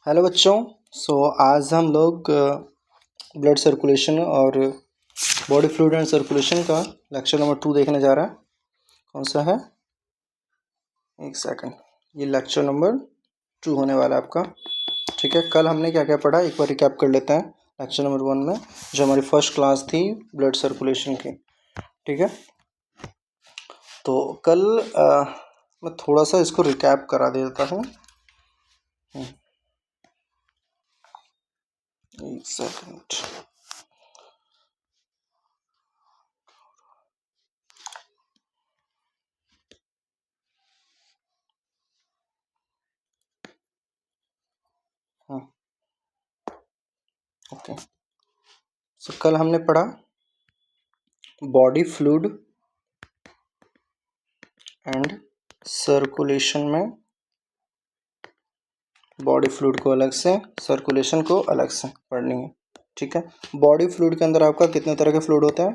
Hello बच्चों। आज हम लोग ब्लड सर्कुलेशन और बॉडी फ्लूइड एंड सर्कुलेशन का लेक्चर नंबर 2 देखने जा रहे हैं। कौन सा है? एक सेकंड। ये लेक्चर नंबर 2 होने वाला है आपका। ठीक है, कल हमने क्या क्या पढ़ा एक बार रिकैप कर लेते हैं। लेक्चर नंबर 1 में जो हमारी फर्स्ट क्लास थी ब्लड सर्कुलेशन की। ठीक है, तो कल मैं थोड़ा सा इसको रिकैप करा देता हूँ। एक सेकंड। हाँ, ओके। कल हमने पढ़ा बॉडी फ्लूइड एंड सर्कुलेशन में बॉडी फ्लूइड को अलग से, सर्कुलेशन को अलग से पढ़नी है। ठीक है, बॉडी फ्लूइड के अंदर आपका कितने तरह के फ्लूइड होता है?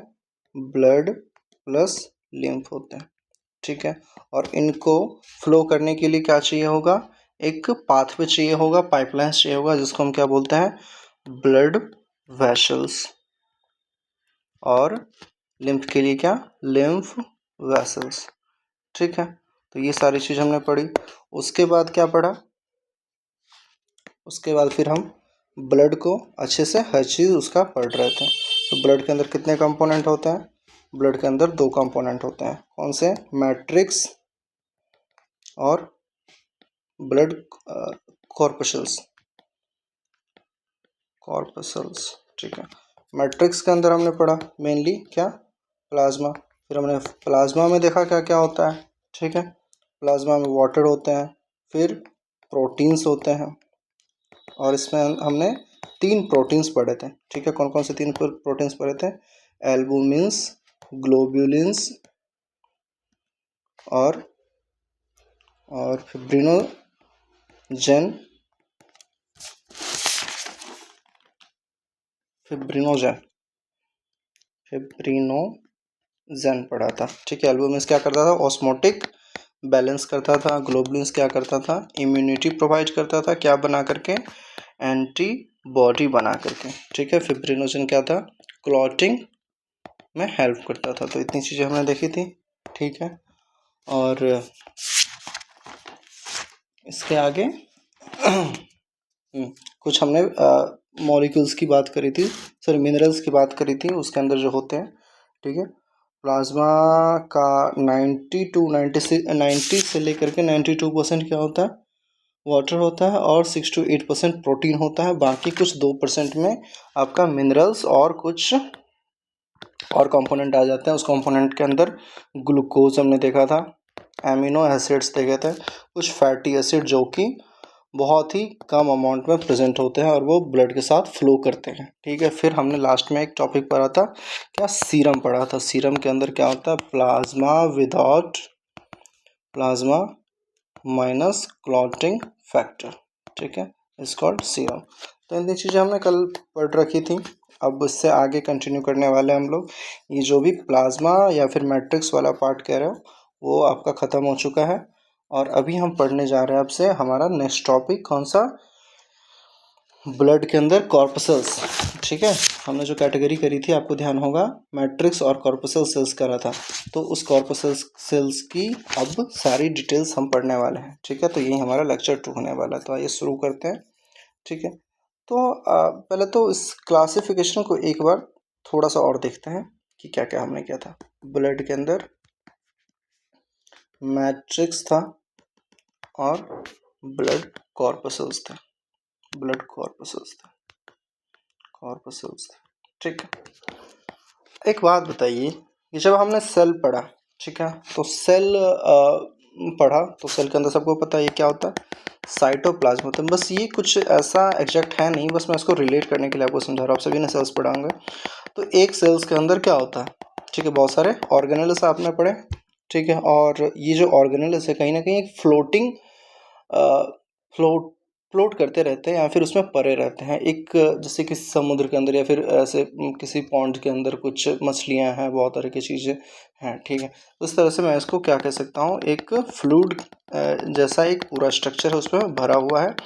ब्लड प्लस लिम्फ होते हैं। ठीक है, और इनको फ्लो करने के लिए क्या चाहिए होगा? एक पाथवे चाहिए होगा, पाइपलाइन चाहिए होगा, जिसको हम क्या बोलते हैं? Blood vessels. और लिम्फ के लिए क्या? Lymph vessels. ठीक है, तो ये सारी चीज़ हमने पढ़ी। उसके बाद क्या पढ़ा? उसके बाद फिर हम ब्लड को अच्छे से हर चीज़ उसका पढ़ रहे थे। तो ब्लड के अंदर कितने कंपोनेंट होते हैं? ब्लड के अंदर 2 कंपोनेंट होते हैं। कौन से? मैट्रिक्स और ब्लड कॉर्पसल्स। ठीक है, मैट्रिक्स के अंदर हमने पढ़ा मेनली क्या? प्लाज्मा। फिर हमने प्लाज्मा में देखा क्या क्या होता है। ठीक है, प्लाज्मा में वाटर होते हैं, फिर प्रोटीन्स होते हैं, और इसमें हमने 3 प्रोटीन्स पढ़े थे। ठीक है, कौन कौन से 3 प्रोटीन्स पढ़े थे? एल्बुमिन्स, ग्लोब्युलिन्स और फिब्रिनोजेन पढ़ा था। ठीक है, एल्बुमिन्स क्या करता था? ऑस्मोटिक बैलेंस करता था। ग्लोबुलिन्स क्या करता था? इम्यूनिटी प्रोवाइड करता था। क्या बना करके? एंटीबॉडी बना करके। ठीक है, फिब्रिनोजेन क्या था? क्लॉटिंग में हेल्प करता था। तो इतनी चीज़ें हमने देखी थी। ठीक है, और इसके आगे कुछ हमने मॉलिक्यूल्स की बात करी थी, सॉरी मिनरल्स की बात करी थी उसके अंदर जो होते हैं। ठीक है, प्लाज्मा का 90 से लेकर के 92% क्या होता है? वाटर होता है, और 6 to 8% प्रोटीन होता है। बाकी कुछ 2% में आपका मिनरल्स और कुछ और कंपोनेंट आ जाते हैं। उस कंपोनेंट के अंदर ग्लूकोज हमने देखा था, एमिनो एसिड्स देखे थे, कुछ फैटी एसिड जो कि बहुत ही कम अमाउंट में प्रेजेंट होते हैं और वो ब्लड के साथ फ्लो करते हैं। ठीक है, फिर हमने लास्ट में एक टॉपिक पढ़ा था क्या? सीरम पढ़ा था। सीरम के अंदर क्या होता है? Plasma minus clotting factor. ठीक है, इज कॉल्ड सीरम। तो इतनी चीज़ें हमने कल पढ़ रखी थी। अब इससे आगे कंटिन्यू करने वाले हैं हम लोग। ये जो भी प्लाज्मा या फिर मैट्रिक्स वाला पार्ट कह रहे हो वो आपका ख़त्म हो चुका है, और अभी हम पढ़ने जा रहे हैं आपसे हमारा नेक्स्ट टॉपिक। कौन सा? ब्लड के अंदर कॉर्पसल्स। ठीक है, हमने जो कैटेगरी करी थी आपको ध्यान होगा, मैट्रिक्स और कॉर्पसल सेल्स करा था। तो उस कॉर्पसल सेल्स की अब सारी डिटेल्स हम पढ़ने वाले हैं। ठीक है, तो यही हमारा लेक्चर 2 होने वाला है। तो आइए शुरू करते हैं। ठीक है, तो पहले तो इस क्लासिफिकेशन को एक बार थोड़ा सा और देखते हैं कि क्या क्या हमने किया था। ब्लड के अंदर मैट्रिक्स था और ब्लड कॉर्पसल्स था। ठीक है, एक बात बताइए कि जब हमने सेल पढ़ा, ठीक है, तो सेल पढ़ा तो सेल के अंदर सबको पता है ये क्या होता है? साइटोप्लाज्म होता है। बस ये कुछ ऐसा एग्जैक्ट है नहीं, बस मैं इसको रिलेट करने के लिए आपको समझा रहा हूँ। आप सभी ने सेल्स पढ़ा होंगे, तो एक सेल्स के अंदर क्या होता है? ठीक है, बहुत सारे ऑर्गेनेल्स आपने पढ़े। ठीक है, और ये जो ऑर्गेनेल्स है कहीं ना कहीं एक फ्लोटिंग फ्लोट करते रहते हैं या फिर उसमें परे रहते हैं। एक जैसे कि समुद्र के अंदर या फिर ऐसे किसी पॉन्ड के अंदर कुछ मछलियां हैं, बहुत तरह की चीज़ें हैं, ठीक है। उस तरह से मैं इसको क्या कह सकता हूँ, एक फ्लूइड जैसा एक पूरा स्ट्रक्चर है उसमें भरा हुआ है,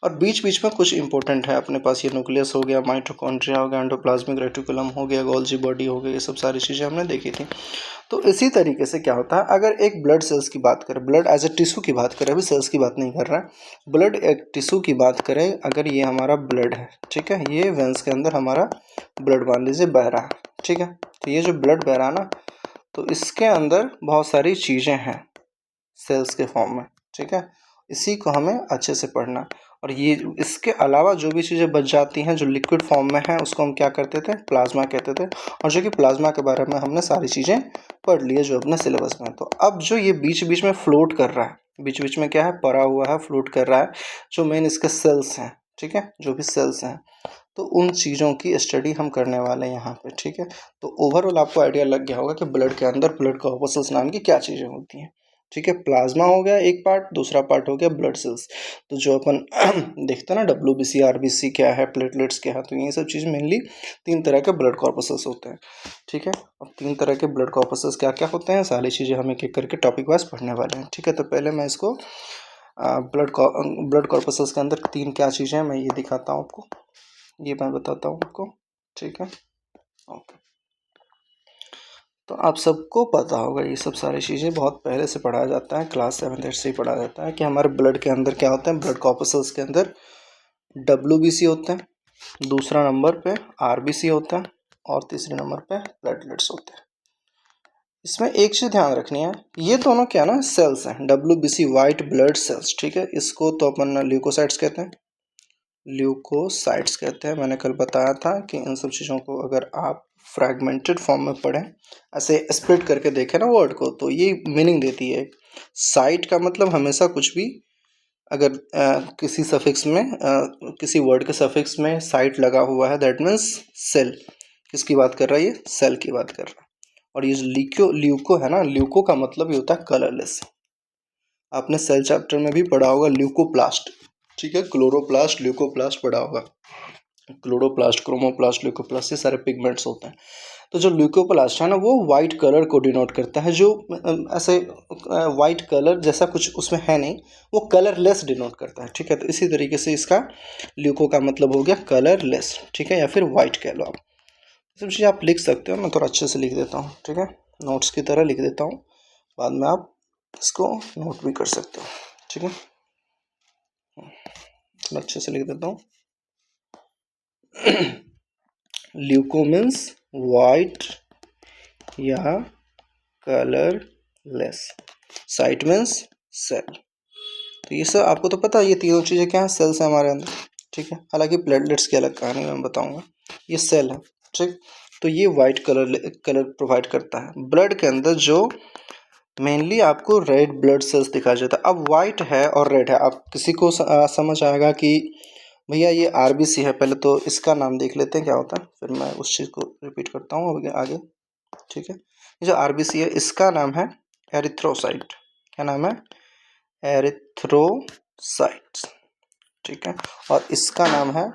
और बीच बीच में कुछ इंपॉर्टेंट है अपने पास, ये न्यूक्लियस हो गया, माइटोकॉन्ड्रिया हो गया, एंडोप्लाज्मिक रेटिकुलम हो गया, गोल्जी बॉडी हो गई, ये सब सारी चीज़ें हमने देखी थी। तो इसी तरीके से क्या होता है, अगर एक ब्लड सेल्स की बात करें, ब्लड एज ए टिश्यू की बात करें, अभी सेल्स की बात नहीं कर रहा है, ब्लड एक टिश्यू की बात करें, अगर ये हमारा ब्लड है, ठीक है, ये वेंस के अंदर हमारा ब्लड मान लीजिए बह रहा है, ठीक है। तो ये जो ब्लड बह रहा है ना, तो इसके अंदर बहुत सारी चीज़ें हैं सेल्स के फॉर्म में, ठीक है। इसी को हमें अच्छे से पढ़ना, और ये इसके अलावा जो भी चीज़ें बच जाती हैं जो लिक्विड फॉर्म में है, उसको हम क्या करते थे, प्लाज्मा कहते थे, और जो कि प्लाज्मा के बारे में हमने सारी चीज़ें पढ़ ली है जो अपने सिलेबस में। तो अब जो ये बीच बीच में फ्लोट कर रहा है, बीच बीच में क्या है, पड़ा हुआ है, फ्लोट कर रहा है, जो मेन इसके सेल्स हैं, ठीक है, जो भी सेल्स हैं, तो उन चीज़ों की स्टडी हम करने वाले हैं यहाँ पे, ठीक है। तो ओवरऑल आपको आइडिया लग गया होगा कि ब्लड के अंदर ब्लड कॉर्पस्कल्स नाम की क्या चीज़ें होती हैं, ठीक है। प्लाज्मा हो गया एक पार्ट, दूसरा पार्ट हो गया ब्लड सेल्स। तो जो अपन देखते हैं ना, WBC RBC क्या है, प्लेटलेट्स क्या है, तो ये सब चीज़ मेनली 3 तरह के ब्लड कॉर्पस्कल्स होते हैं, ठीक है। अब 3 तरह के ब्लड कॉर्पस्कल्स क्या क्या होते हैं, सारी चीज़ें हम एक एक करके टॉपिक वाइज पढ़ने वाले हैं, ठीक है। तो पहले मैं इसको ब्लड कॉर्पस्कल्स के अंदर 3 क्या चीज़ें हैं मैं ये दिखाता हूँ आपको, ये मैं बताता हूँ आपको, ठीक है, ओके। तो आप सबको पता होगा ये सब सारी चीज़ें बहुत पहले से पढ़ाया जाता है, क्लास 7 से ही पढ़ाया जाता है कि हमारे ब्लड के अंदर क्या होता है, ब्लड कॉर्पस्कल्स के अंदर WBC होते हैं, दूसरा नंबर पे RBC होता है, और तीसरे नंबर पे प्लेटलेट्स होते हैं। इसमें एक चीज़ ध्यान रखनी है, ये दोनों क्या ना सेल्स हैं, WBC वाइट ब्लड सेल्स, ठीक है, इसको तो अपन ल्यूकोसाइट्स कहते हैं, ल्यूकोसाइट्स कहते हैं। मैंने कल बताया था कि इन सब चीज़ों को अगर आप फ्रैगमेंटेड फॉर्म में पढ़ें, ऐसे स्प्लिट करके देखें ना वर्ड को, तो ये मीनिंग देती है। साइट का मतलब हमेशा कुछ भी अगर किसी सफिक्स में किसी वर्ड के सफिक्स में साइट लगा हुआ है, दैट मीन्स सेल। किसकी बात कर रहा है, ये सेल की बात कर रहा है। और ये जो ल्यूको है ना, ल्यूको का मतलब ये होता है कलरलेस। आपने सेल चैप्टर में भी पढ़ा होगा ल्यूकोप्लास्ट, ठीक है, क्लोरोप्लास्ट ल्यूकोप्लास्ट पढ़ा होगा, क्लोरोप्लास्ट क्रोमोप्लास्ट ल्यूकोप्लास्ट, ये सारे पिगमेंट्स होते हैं। तो जो ल्यूकोप्लास्ट है ना, वो वाइट कलर को डिनोट करता है, जो ऐसे वाइट कलर जैसा कुछ उसमें है नहीं, वो कलरलेस डिनोट करता है, ठीक है। तो इसी तरीके से इसका ल्यूको का मतलब हो गया कलरलेस, ठीक है, या फिर वाइट कह लो आप। सब चीज़ आप लिख सकते हो, मैं थोड़ा अच्छे से लिख देता हूँ, ठीक है, नोट्स की तरह लिख देता हूँ, बाद में आप इसको नोट भी कर सकते हो, ठीक है। थोड़ा अच्छे से लिख देता हूँ। ल्यूको मीन्स वाइट या कलरलेस, साइट मीन्स सेल। तो ये सब आपको तो पता है, ये तीनों चीज़ें क्या हैं, सेल्स हैं हमारे अंदर, ठीक है। हालांकि प्लेटलेट्स की अलग कहानी मैं बताऊंगा, ये सेल है, ठीक। तो ये वाइट कलर प्रोवाइड करता है ब्लड के अंदर, जो मेनली आपको रेड ब्लड सेल्स दिखाई जाता है। अब वाइट है और रेड है, आप किसी को समझ आएगा कि भैया ये RBC है, पहले तो इसका नाम देख लेते हैं क्या होता है, फिर मैं उस चीज़ को रिपीट करता हूँ आगे, ठीक है। ये जो RBC है, इसका नाम है एरिथ्रोसाइट, क्या नाम है, एरिथ्रोसाइट्स, ठीक है। और इसका नाम है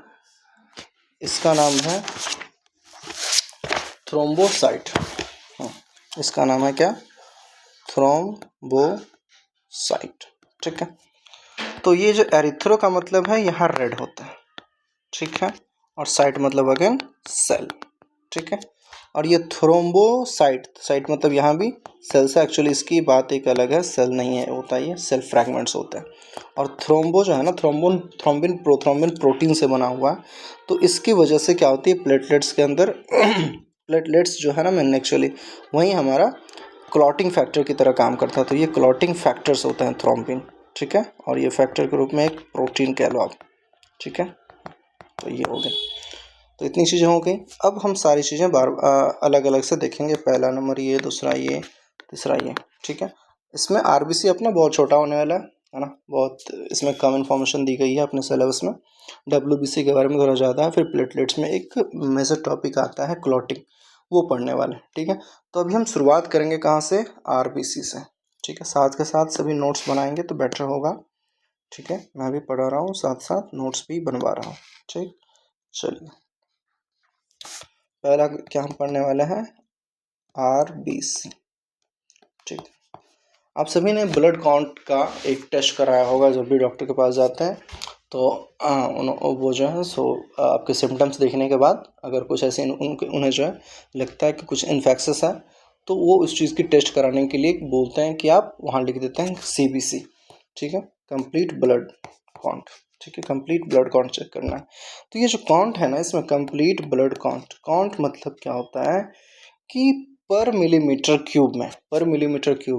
थ्रोम्बोसाइट, इसका नाम है क्या, थ्रोम्बोसाइट, ठीक है। तो ये जो एरिथ्रो का मतलब है, यहाँ रेड होता है, ठीक है, और साइट मतलब अगेन सेल, ठीक है। और ये थ्रोम्बोसाइट, साइट मतलब यहाँ भी सेल से, एक्चुअली इसकी बात एक अलग है, सेल नहीं है होता, ये सेल फ्रैगमेंट्स होता है। और थ्रोम्बो जो है ना, थ्रोम्बिन प्रोटीन से बना हुआ है, तो इसकी वजह से क्या होती है प्लेटलेट्स के अंदर प्लेटलेट्स जो है ना मैंने एक्चुअली वही हमारा क्लॉटिंग फैक्टर की तरह काम करता है। तो ये क्लॉटिंग फैक्टर्स होते हैं थ्रोम्बिन, ठीक है, और ये फैक्टर के रूप में एक प्रोटीन कह लो आप, ठीक है। तो ये हो गया, तो इतनी चीज़ें हो गई। अब हम सारी चीज़ें अलग अलग से देखेंगे, पहला नंबर ये, दूसरा ये, तीसरा ये, ठीक है। इसमें RBC अपना बहुत छोटा होने वाला है ना, बहुत इसमें कम इन्फॉर्मेशन दी गई है अपने सिलेबस में। WBC के बारे में थोड़ा ज़्यादा है, फिर प्लेटलेट्स में एक मेजर टॉपिक आता है क्लॉटिंग, वो पढ़ने वाले, ठीक है। तो अभी हम शुरुआत करेंगे कहाँ से, RBC से, ठीक है। साथ के साथ सभी नोट्स बनाएंगे तो बेटर होगा, ठीक है। मैं भी पढ़ा रहा हूँ, साथ साथ नोट्स भी बनवा रहा हूँ, ठीक। चलिए, पहला क्या हम पढ़ने वाले हैं, RBC, ठीक। आप सभी ने ब्लड काउंट का एक टेस्ट कराया होगा जब भी डॉक्टर के पास जाते हैं, तो वो जो है आपके सिम्टम्स देखने के बाद अगर कुछ ऐसे उन्हें जो है लगता है कि कुछ इन्फेक्शस है, तो वो उस चीज़ की टेस्ट कराने के लिए बोलते हैं कि आप वहाँ लिख देते हैं CBC, ठीक है, कंप्लीट ब्लड काउंट, ठीक है, कंप्लीट ब्लड काउंट चेक करना है। तो ये जो काउंट है ना, इसमें कंप्लीट ब्लड काउंट मतलब क्या होता है कि पर मिलीमीटर क्यूब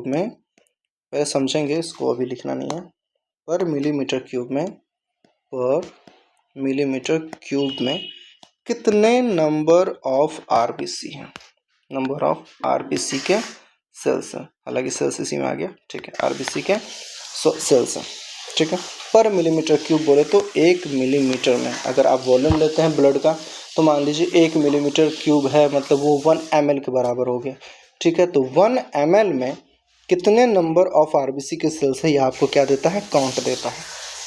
में पहले समझेंगे, इसको अभी लिखना नहीं है। पर मिलीमीटर क्यूब में कितने नंबर ऑफ आरबीसी हैं, नंबर ऑफ आरबीसी के सेल्स हैं, हालांकि सेल्स इसी में आ गया, ठीक है, आरबीसी के सेल्स हैं, ठीक है। पर मिलीमीटर क्यूब बोले तो 1 मिलीमीटर में अगर आप वॉल्यूम लेते हैं ब्लड का, तो मान लीजिए 1 मिलीमीटर क्यूब है, मतलब वो 1 ml के बराबर हो गया, ठीक है। तो 1 ml में कितने नंबर ऑफ आरबीसी के सेल्स है, ये आपको क्या देता है, काउंट देता है।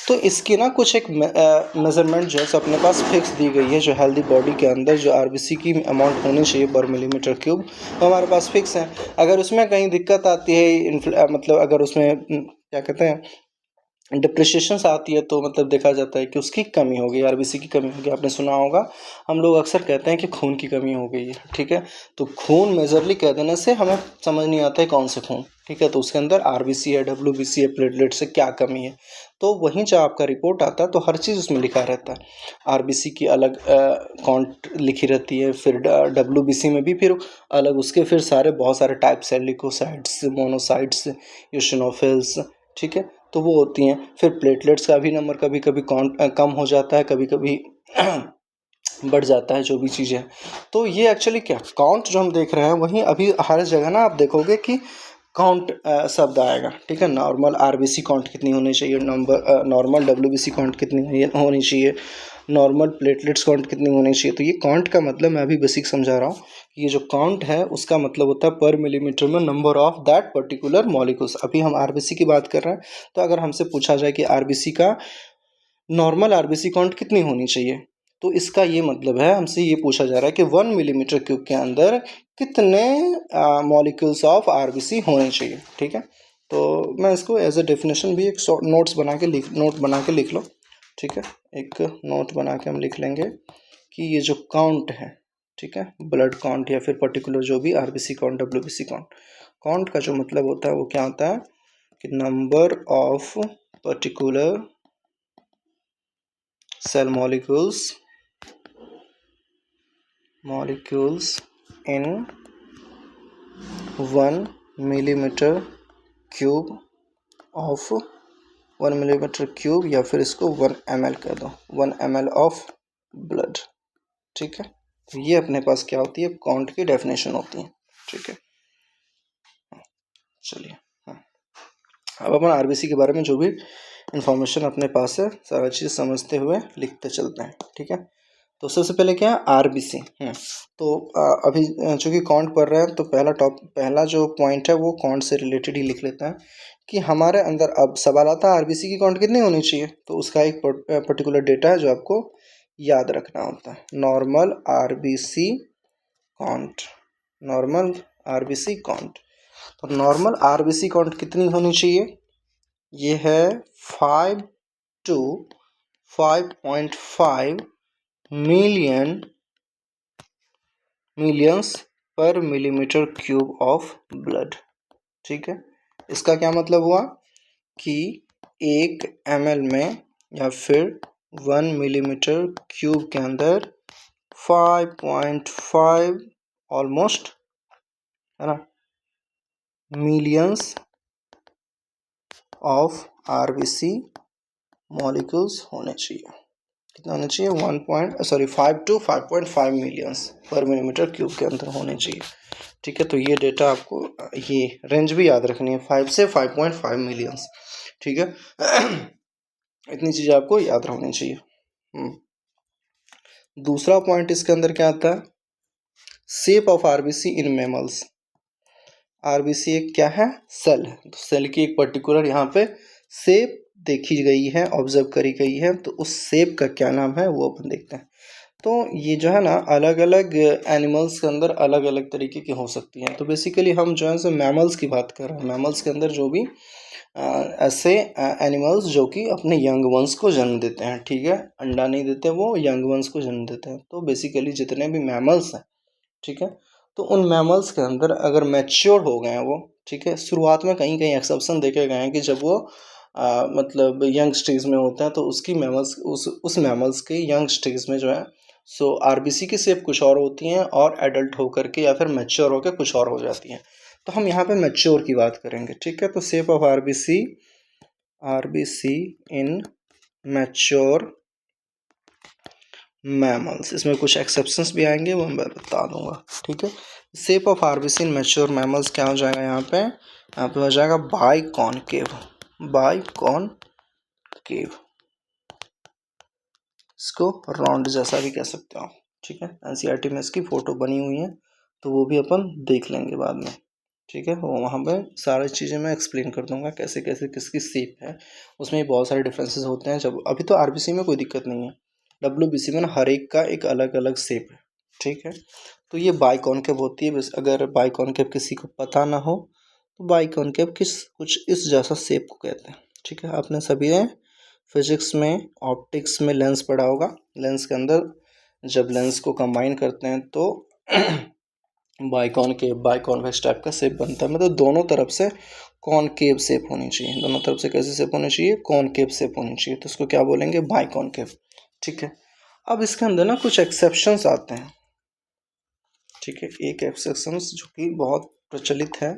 तो इसकी ना कुछ एक मेज़रमेंट जो है अपने पास फिक्स दी गई है, जो हेल्दी बॉडी के अंदर जो आरबीसी की अमाउंट होनी चाहिए पर मिलीमीटर क्यूब, तो हमारे पास फिक्स है। अगर उसमें कहीं दिक्कत आती है, मतलब अगर उसमें क्या कहते हैं डिप्रिशिएशंस आती है, तो मतलब देखा जाता है कि उसकी कमी हो गई, आरबीसी की कमी हो गई। आपने सुना होगा, हम लोग अक्सर कहते हैं कि खून की कमी हो गई है, ठीक है। तो खून मेजरली कह देने से हमें समझ नहीं आता है कौन से खून, ठीक है। तो उसके अंदर आरबीसी है, डब्ल्यूबीसी है, प्लेटलेट से क्या कमी है, तो वहीं जब आपका रिपोर्ट आता है तो हर चीज़ उसमें लिखा रहता है। आरबीसी की अलग काउंट लिखी रहती है, फिर डब्ल्यूबीसी में भी फिर अलग उसके फिर सारे बहुत सारे टाइप्स है, लिकोसाइट्स, मोनोसाइट्स, यूशिनोफिल्स, ठीक है, तो वो होती हैं। फिर प्लेटलेट्स का भी नंबर कभी कभी काउंट कम हो जाता है, कभी कभी बढ़ जाता है, जो भी चीज़ें हैं। तो ये एक्चुअली क्या काउंट जो हम देख रहे हैं, वहीं अभी हर जगह ना आप देखोगे कि काउंट शब्द आएगा, ठीक है। नॉर्मल आरबीसी काउंट कितनी होनी चाहिए, नॉर्मल डब्ल्यूबीसी काउंट कितनी होनी चाहिए, नॉर्मल प्लेटलेट्स काउंट कितनी होनी चाहिए। तो ये काउंट का मतलब मैं अभी बेसिक समझा रहा हूँ। ये जो काउंट है उसका मतलब होता है पर मिलीमीटर में number of that particular molecules. अभी हम आरबीसी की बात कर रहे हैं, तो अगर हमसे पूछा जाए कि आरबीसी का नॉर्मल आरबीसी काउंट कितनी होनी चाहिए, तो इसका ये मतलब है, हमसे ये पूछा जा रहा है कि 1 मिलीमीटर क्यूब के अंदर कितने मॉलिक्यूल्स ऑफ आरबीसी होने चाहिए, ठीक है। तो मैं इसको एज ए डेफिनेशन भी एक नोट बना के लिख लो, ठीक है। एक नोट बना के हम लिख लेंगे कि ये जो काउंट है, ठीक है, ब्लड काउंट या फिर पर्टिकुलर जो भी आरबीसी काउंट, डब्ल्यूबीसी काउंट का जो मतलब होता है वो क्या होता है कि number of particular cell molecules in 1 millimeter cube of 1 millimeter cube, या फिर इसको 1 ml कह दो, 1 ml ऑफ ब्लड, ठीक है। तो ये अपने पास क्या होती है, काउंट की डेफिनेशन होती है, ठीक है। चलिए, अब अपन आरबीसी के बारे में जो भी इंफॉर्मेशन अपने पास है सारा चीज़ समझते हुए लिखते चलते हैं, ठीक है। तो सबसे पहले क्या है, आरबीसी। तो अभी चूँकि काउंट पढ़ रहे हैं, तो पहला जो पॉइंट है वो काउंट से रिलेटेड ही लिख लेते हैं कि हमारे अंदर अब सवाल आता है आरबीसी की काउंट कितनी होनी चाहिए। तो उसका एक पर्टिकुलर डेटा है जो आपको याद रखना होता है, normal RBC count, normal RBC count. तो नॉर्मल आरबीसी काउंट कितनी होनी चाहिए, ये है 5 to 5.5 मिलियंस पर मिलीमीटर क्यूब ऑफ ब्लड, ठीक है। इसका क्या मतलब हुआ कि 1 ml में या फिर 1 मिलीमीटर क्यूब के अंदर 5.5 ऑलमोस्ट, है ना, मिलियंस ऑफ आरबीसी मॉलिक्यूल्स होने चाहिए। कितना होना चाहिए, 5 to 5.5 मिलियंस पर मिलीमीटर क्यूब के अंदर होने चाहिए, ठीक है। तो ये डेटा आपको, ये रेंज भी याद रखनी है, 5 से 5.5 मिलियंस, ठीक है। इतनी चीज़ें आपको याद रखनी चाहिए। दूसरा पॉइंट इसके अंदर क्या आता है, shape of RBC in mammals. RBC एक क्या है, सेल है। तो सेल की एक पर्टिकुलर यहाँ पे शेप देखी गई है, ऑब्जर्व करी गई है, तो उस शेप का क्या नाम है वो अपन देखते हैं। तो ये जो है ना अलग अलग एनिमल्स के अंदर अलग अलग तरीके की हो सकती हैं। तो बेसिकली हम जो है सो मैमल्स की बात कर रहे हैं। मैमल्स के अंदर जो भी ऐसे एनिमल्स जो कि अपने यंग वंस को जन्म देते हैं, ठीक है, अंडा नहीं देते, वो यंग वंस को जन्म देते हैं। तो बेसिकली जितने भी मैमल्स हैं, ठीक है, तो उन मैमल्स के अंदर अगर मैच्योर हो गए हैं वो, ठीक है, शुरुआत में कहीं कहीं एक्सेप्शन देखे गए हैं कि जब वो मतलब यंग स्टेज में होता है तो उसकी मैमल्स उस मैमल्स के यंग स्टेज में जो है सो आरबीसी की शेप कुछ और होती हैं और एडल्ट होकर के या फिर मैच्योर होकर कुछ और हो जाती हैं। तो हम यहाँ पे मैच्योर की बात करेंगे, ठीक है। तो shape of RBC in mature mammals, इसमें कुछ एक्सेप्शंस भी आएंगे, वो मैं बता दूंगा, ठीक है। Shape of RBC in mature mammals क्या हो जाएगा यहाँ पे हो जाएगा बाइकॉनकेव, इसको राउंड जैसा भी कह सकते हो, ठीक है। एनसीईआरटी में इसकी फ़ोटो बनी हुई है, तो वो भी अपन देख लेंगे बाद में, ठीक है। वो वहाँ पे सारी चीज़ें मैं एक्सप्लेन कर दूंगा कैसे कैसे किसकी शेप है, उसमें बहुत सारे डिफरेंसेस होते हैं। जब अभी तो आरबीसी में कोई दिक्कत नहीं है, डब्ल्यूबीसी में ना हर एक का एक अलग अलग शेप है, ठीक है। तो ये बाइकॉनकेव होती है। बस अगर बाइकॉनकेव किसी को पता ना हो तो बाइकॉनकेव कुछ इस जैसा शेप को कहते हैं, ठीक है। आपने सभी ने फिजिक्स में ऑप्टिक्स में लेंस पढ़ा होगा। लेंस के अंदर जब लेंस को कंबाइन करते हैं तो बाइकॉन्वेक्स टाइप का शेप बनता है। मतलब दोनों तरफ से कॉनकेव शेप होनी चाहिए, दोनों तरफ से कैसी शेप होनी चाहिए, कॉनकेव शेप होनी चाहिए। तो इसको क्या बोलेंगे, बाइकॉनकेव, ठीक है। अब इसके अंदर ना कुछ एक्सेप्शंस आते हैं, ठीक है। एक एक्सेप्शंस जो कि बहुत प्रचलित है